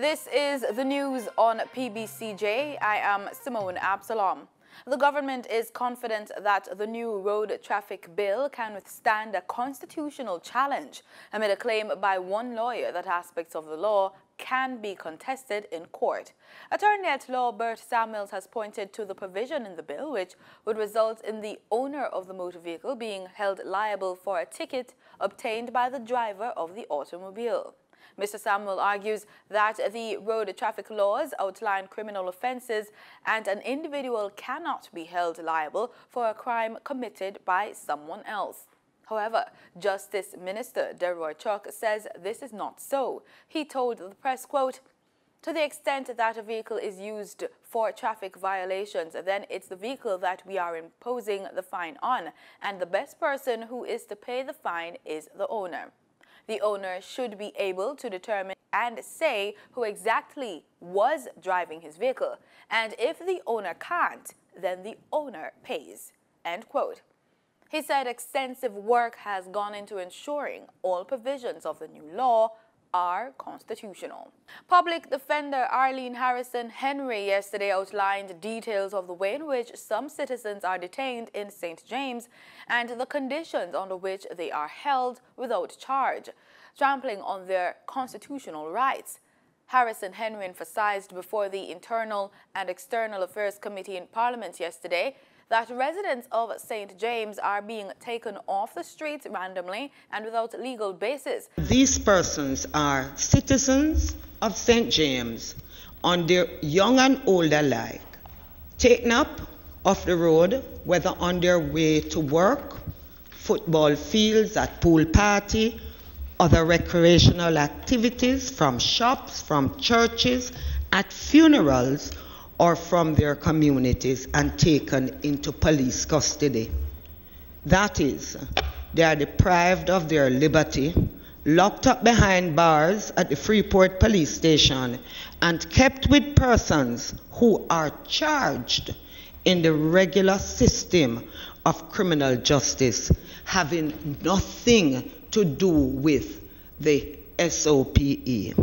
This is the news on PBCJ. I am Simone Absalom. The government is confident that the new road traffic bill can withstand a constitutional challenge amid a claim by one lawyer that aspects of the law can be contested in court. Attorney at law Bert Samuels has pointed to the provision in the bill which would result in the owner of the motor vehicle being held liable for a ticket obtained by the driver of the automobile. Mr. Samuel argues that the road traffic laws outline criminal offences and an individual cannot be held liable for a crime committed by someone else. However, Justice Minister Deroy Chuck says this is not so. He told the press, quote, "To the extent that a vehicle is used for traffic violations, then it's the vehicle that we are imposing the fine on, and the best person who is to pay the fine is the owner. The owner should be able to determine and say who exactly was driving his vehicle, and if the owner can't, then the owner pays." End quote. He said extensive work has gone into ensuring all provisions of the new law are constitutional. Public Defender Arlene Harrison Henry yesterday outlined details of the way in which some citizens are detained in St. James and the conditions under which they are held without charge, trampling on their constitutional rights. Harrison Henry emphasized before the Internal and External Affairs Committee in Parliament yesterday that residents of St. James are being taken off the streets randomly and without legal basis. These persons are citizens of St. James, on their young and old alike, taken up off the road, whether on their way to work, football fields, at pool party, other recreational activities, from shops, from churches, at funerals, or from their communities and taken into police custody. That is, they are deprived of their liberty, locked up behind bars at the Freeport police station, and kept with persons who are charged in the regular system of criminal justice, having nothing to do with the SOPE.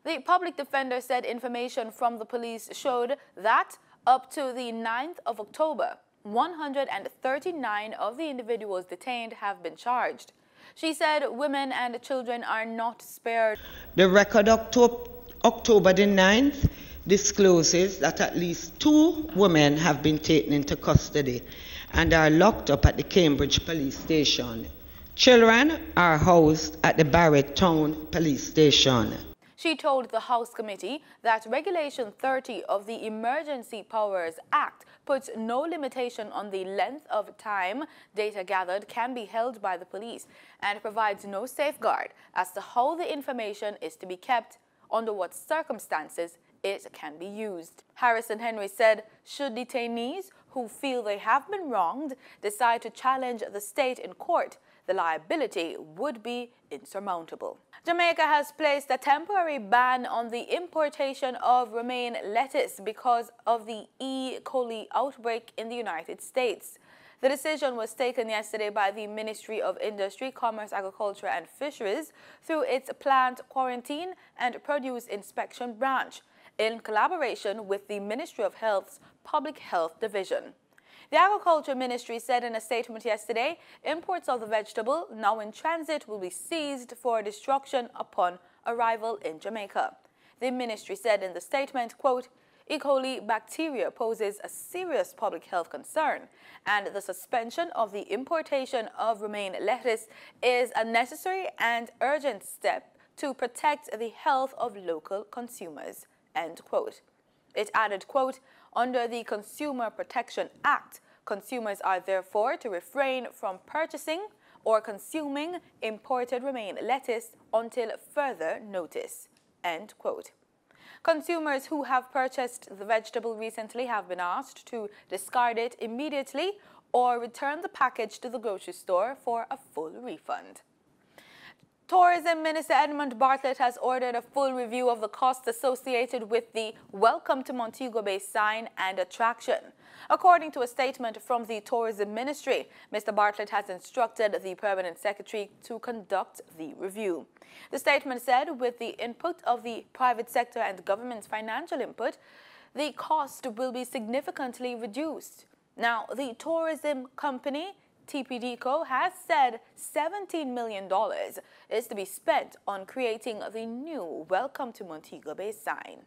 The public defender said information from the police showed that up to the 9th of October, 139 of the individuals detained have been charged. She said women and children are not spared. The record October the 9th discloses that at least 2 women have been taken into custody and are locked up at the Cambridge police station. Children are housed at the Barrett Town police station. She told the House Committee that Regulation 30 of the Emergency Powers Act puts no limitation on the length of time data gathered can be held by the police and provides no safeguard as to how the information is to be kept, under what circumstances it can be used. Harrison Henry said, should detainees who feel they have been wronged decide to challenge the state in court, the liability would be insurmountable. Jamaica has placed a temporary ban on the importation of romaine lettuce because of the E. coli outbreak in the United States. The decision was taken yesterday by the Ministry of Industry, Commerce, Agriculture and Fisheries through its Plant Quarantine and Produce Inspection Branch, in collaboration with the Ministry of Health's Public Health Division. The Agriculture Ministry said in a statement yesterday, imports of the vegetable now in transit will be seized for destruction upon arrival in Jamaica. The ministry said in the statement, quote, "E. coli bacteria poses a serious public health concern, and the suspension of the importation of romaine lettuce is a necessary and urgent step to protect the health of local consumers." End quote. It added, quote, "Under the Consumer Protection Act, consumers are therefore to refrain from purchasing or consuming imported romaine lettuce until further notice." End quote. Consumers who have purchased the vegetable recently have been asked to discard it immediately or return the package to the grocery store for a full refund. Tourism Minister Edmund Bartlett has ordered a full review of the costs associated with the Welcome to Montego Bay sign and attraction. According to a statement from the Tourism Ministry, Mr. Bartlett has instructed the Permanent Secretary to conduct the review. The statement said with the input of the private sector and government's financial input, the cost will be significantly reduced. Now, the tourism company TPDCO has said $17 million is to be spent on creating the new Welcome to Montego Bay sign.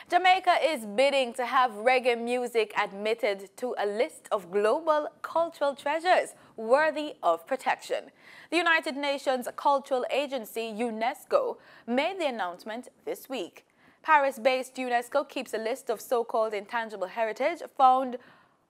Jamaica is bidding to have reggae music admitted to a list of global cultural treasures worthy of protection. The United Nations Cultural Agency, UNESCO, made the announcement this week. Paris-based UNESCO keeps a list of so-called intangible heritage found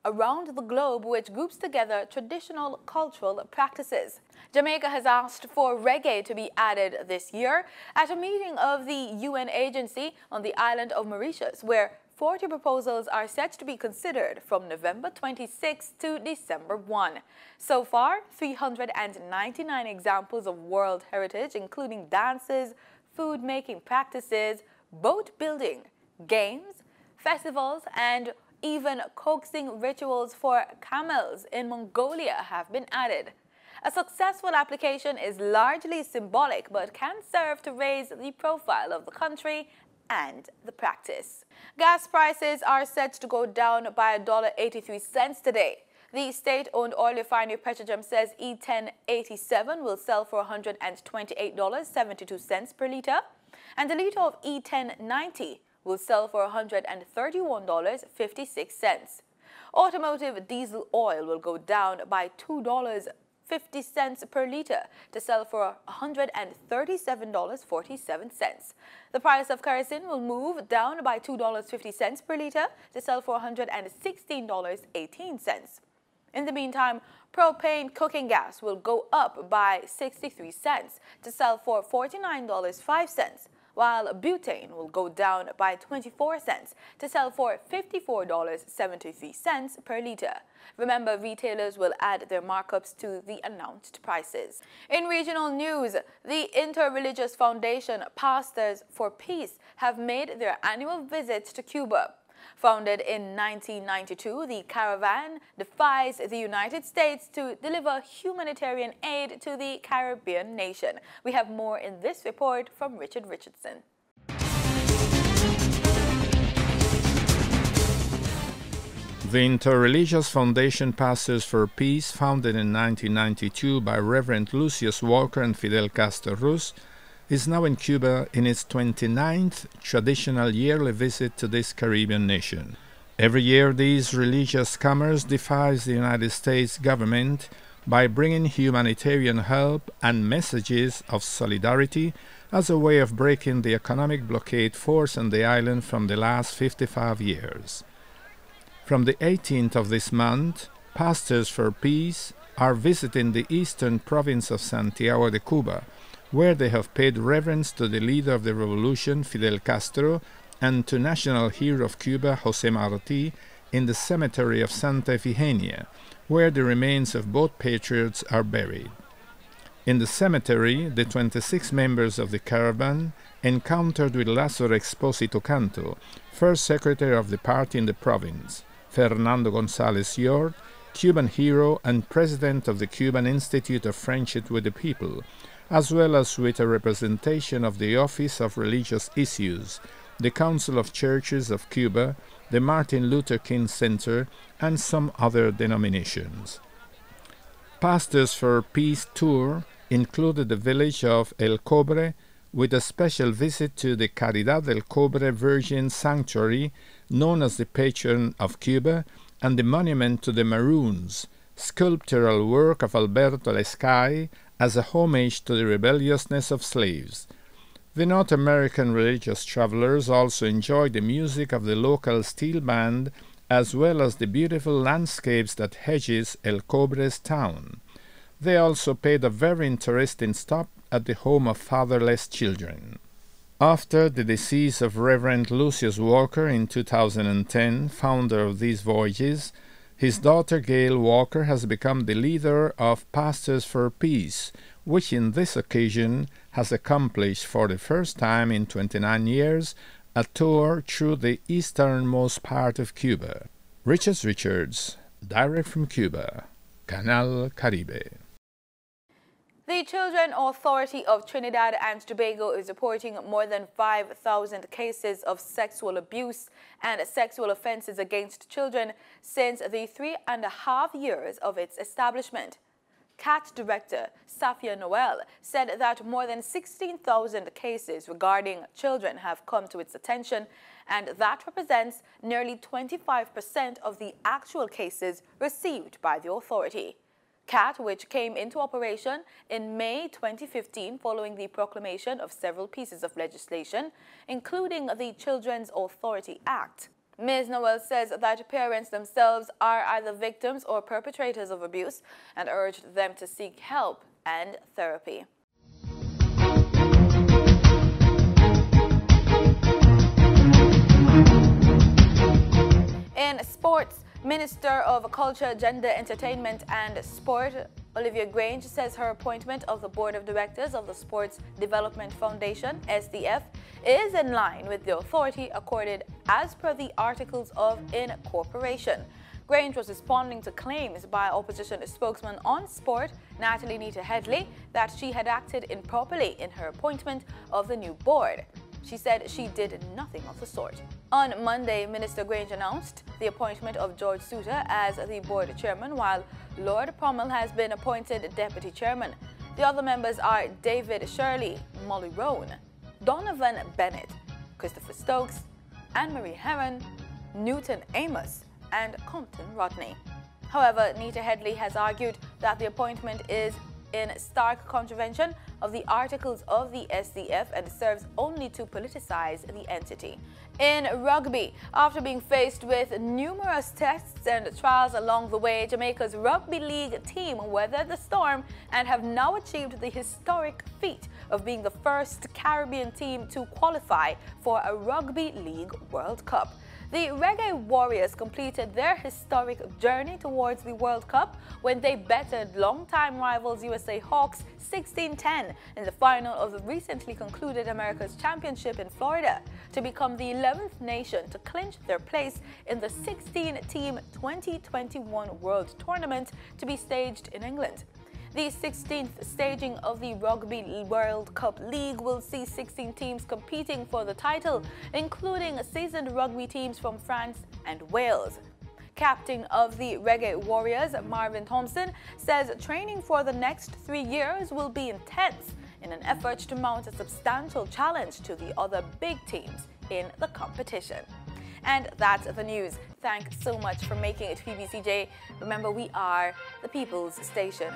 around the globe, which groups together traditional cultural practices. Jamaica has asked for reggae to be added this year at a meeting of the UN agency on the island of Mauritius, where 40 proposals are set to be considered from November 26 to December 1. So far, 399 examples of world heritage, including dances, food-making practices, boat building, games, festivals, and even coaxing rituals for camels in Mongolia have been added. A successful application is largely symbolic but can serve to raise the profile of the country and the practice. Gas prices are set to go down by $1.83 today. The state-owned oil refinery Petrojam says E1087 will sell for $128.72 per litre, and a litre of E1090 will sell for $131.56. Automotive diesel oil will go down by $2.50 per litre to sell for $137.47. The price of kerosene will move down by $2.50 per litre to sell for $116.18. In the meantime, propane cooking gas will go up by 63 cents to sell for $49.05. while butane will go down by 24 cents to sell for $54.73 per litre. Remember, retailers will add their markups to the announced prices. In regional news, the Interreligious Foundation Pastors for Peace have made their annual visit to Cuba. Founded in 1992, the caravan defies the United States to deliver humanitarian aid to the Caribbean nation. We have more in this report from Richard Richardson. The Interreligious Foundation Pastors for Peace, founded in 1992 by Reverend Lucius Walker and Fidel Castro Ruz, is now in Cuba in its 29th traditional yearly visit to this Caribbean nation. Every year, these religious comers defy the United States government by bringing humanitarian help and messages of solidarity as a way of breaking the economic blockade forced on the island from the last 55 years. From the 18th of this month, Pastors for Peace are visiting the eastern province of Santiago de Cuba, where they have paid reverence to the leader of the revolution, Fidel Castro, and to national hero of Cuba, José Martí, in the cemetery of Santa Efigenia, where the remains of both patriots are buried. In the cemetery, the 26 members of the caravan encountered with Lázaro Expósito Canto, first secretary of the party in the province, Fernando González Yord, Cuban hero and president of the Cuban Institute of Friendship with the People, as well as with a representation of the Office of Religious Issues, the Council of Churches of Cuba, the Martin Luther King Center, and some other denominations. Pastors for Peace tour included the village of El Cobre, with a special visit to the Caridad del Cobre Virgin Sanctuary, known as the patron of Cuba, and the monument to the Maroons, sculptural work of Alberto Lescay, as a homage to the rebelliousness of slaves. The North American religious travelers also enjoyed the music of the local steel band, as well as the beautiful landscapes that hedges El Cobre's town. They also paid a very interesting stop at the home of fatherless children. After the decease of Reverend Lucius Walker in 2010, founder of these voyages, His daughter Gail Walker has become the leader of Pastors for Peace, which in this occasion has accomplished for the first time in 29 years a tour through the easternmost part of Cuba. Richards, direct from Cuba, Canal Caribe. The Children Authority of Trinidad and Tobago is reporting more than 5,000 cases of sexual abuse and sexual offenses against children since the 3.5 years of its establishment. CAT Director Safia Noel said that more than 16,000 cases regarding children have come to its attention, and that represents nearly 25% of the actual cases received by the authority. CAT, which came into operation in May 2015 following the proclamation of several pieces of legislation, including the Children's Authority Act. Ms. Noel says that parents themselves are either victims or perpetrators of abuse and urged them to seek help and therapy. In sports, Minister of Culture, Gender, Entertainment and Sport, Olivia Grange, says her appointment of the Board of Directors of the Sports Development Foundation, SDF, is in line with the authority accorded as per the Articles of Incorporation. Grange was responding to claims by opposition spokesman on sport, Natalie Nita Headley, that she had acted improperly in her appointment of the new board. She said she did nothing of the sort. On Monday, Minister Grange announced the appointment of George Suter as the board chairman, while Lord Pommel has been appointed deputy chairman. The other members are David Shirley, Molly Roan, Donovan Bennett, Christopher Stokes, Anne-Marie Heron, Newton Amos, and Compton Rodney. However, Nita Headley has argued that the appointment is in stark contravention of the Articles of the SDF and serves only to politicize the entity. In rugby, after being faced with numerous tests and trials along the way, Jamaica's Rugby League team weathered the storm and have now achieved the historic feat of being the first Caribbean team to qualify for a Rugby League World Cup. The Reggae Warriors completed their historic journey towards the World Cup when they bettered longtime rivals USA Hawks 16-10 in the final of the recently concluded America's Championship in Florida to become the 11th nation to clinch their place in the 16-team 2021 World Tournament to be staged in England. The 16th staging of the Rugby World Cup League will see 16 teams competing for the title, including seasoned rugby teams from France and Wales. Captain of the Reggae Warriors, Marvin Thompson, says training for the next 3 years will be intense in an effort to mount a substantial challenge to the other big teams in the competition. And that's the news. Thanks so much for making it PBCJ. Remember, we are the People's Station.